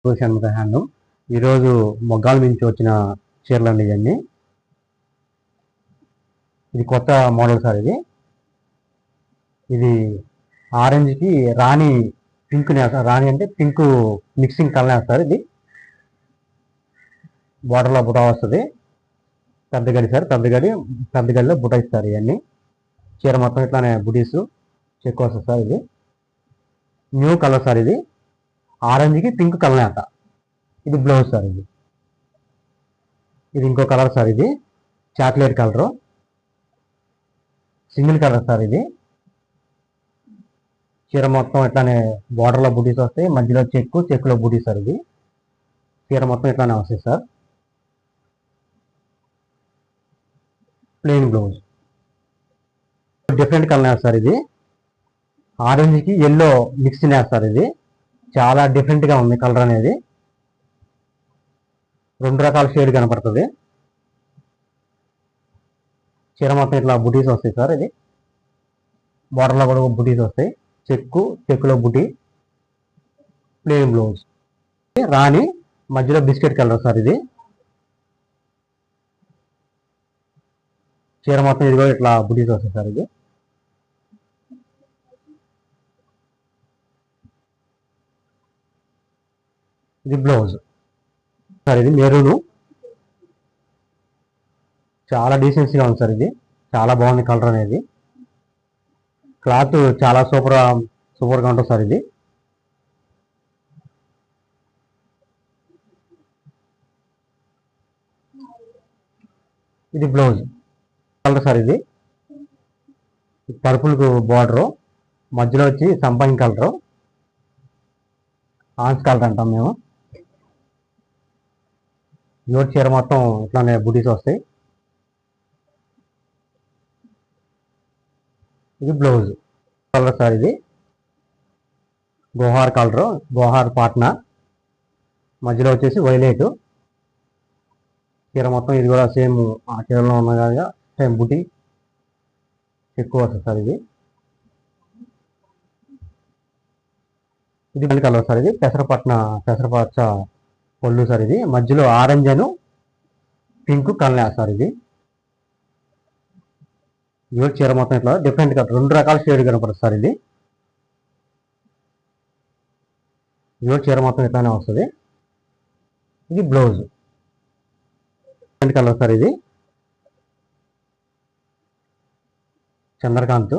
Shanmukha handloom. ఈరోజు మొగ్గాల నుంచి వచ్చిన చీరలు అండి ఇవన్నీ. ఇది కొత్త మోడల్ సార్. ఇది ఆరెంజ్కి రాణి పింక్ నేస్తారు. రాణి అంటే పింక్ మిక్సింగ్ కలర్ నేస్తారు. ఇది బార్డర్లో బుటా వస్తుంది. పెద్ద గడి సార్, పెద్ద గడిలో బుటా ఇస్తారు. ఇవన్నీ చీర మొత్తం ఇట్లానే బుటీస్ చెక్కు వస్తుంది సార్. ఇది న్యూ కలర్ సార్. ఇది ఆరెంజ్కి పింక్ కలర్ నేత. ఇది బ్లౌజ్ సార్. ఇది ఇంకో కలర్ సార్. ఇది chocolate colour, single colour sir. ఇది చీర మొత్తం ఇట్లానే బార్డర్లో బుటీస్ వస్తాయి. మధ్యలో చెక్కులో బుటీ సార్. ఇది చీర మొత్తం ఇట్లానే వస్తాయి sir. Plain blouse. Different colour sir. ఇది ఆరెంజ్కి ఎల్లో మిక్స్ నేస్తారు. ఇది చాలా డిఫరెంట్గా ఉంది కలర్ అనేది. రెండు రకాల షేడ్ కనపడుతుంది. చీర మొత్తం ఇట్లా బుటీస్ వస్తాయి సార్. ఇది బార్డర్లో కూడా బుటీస్ వస్తాయి. చెక్కులో బుటీ, ప్లెయిన్ బ్లౌజ్. రాణి మధ్యలో బిస్కెట్ కలర్ సార్. ఇది చీర మొత్తం ఇది కూడా ఇట్లా బుటీస్ వస్తాయి సార్. ఇది బ్లౌజ్ సార్. ఇది మెరూను, చాలా డీసెన్సీగా ఉంది సార్. ఇది చాలా బాగుంది కలర్ అనేది. క్లాత్ చాలా సూపర్గా ఉంటుంది సార్. ఇది బ్లౌజ్ కలర్ సార్. ఇది పర్పుల్ బార్డరు, మధ్యలో వచ్చి సంపంగి కలరు, ఆన్స్ కలర్ అంటాం మేము. యోడ్ చీర మొత్తం ఇట్లానే బుటీస్ వస్తాయి. ఇది బ్లౌజ్ కలర్ సార్. ఇది గోహార్ కలరు, గోహార్ పాట్నా, మధ్యలో వచ్చేసి వైలెట్. చీర మొత్తం ఇది కూడా సేమ్ ఆ చీరలో ఉన్నగా సేమ్ బుటీ ఎక్కువ వస్తుంది సార్. ఇది కలర్ సార్. ఇది పెసరపచ్చ పళ్ళు సార్. ఇది మధ్యలో ఆరెంజ్ అను పింక్ కలర్ సార్. ఇది యోడ్ చీర మొత్తం ఇట్లా డిఫరెంట్ కలర్, రెండు రకాల షేడ్ కనపడుతుంది సార్. ఇది యోడ్ చీర మొత్తం ఇట్లానే వస్తుంది. ఇది బ్లౌజ్ కలర్ సార్. ఇది చంద్రకాంత్.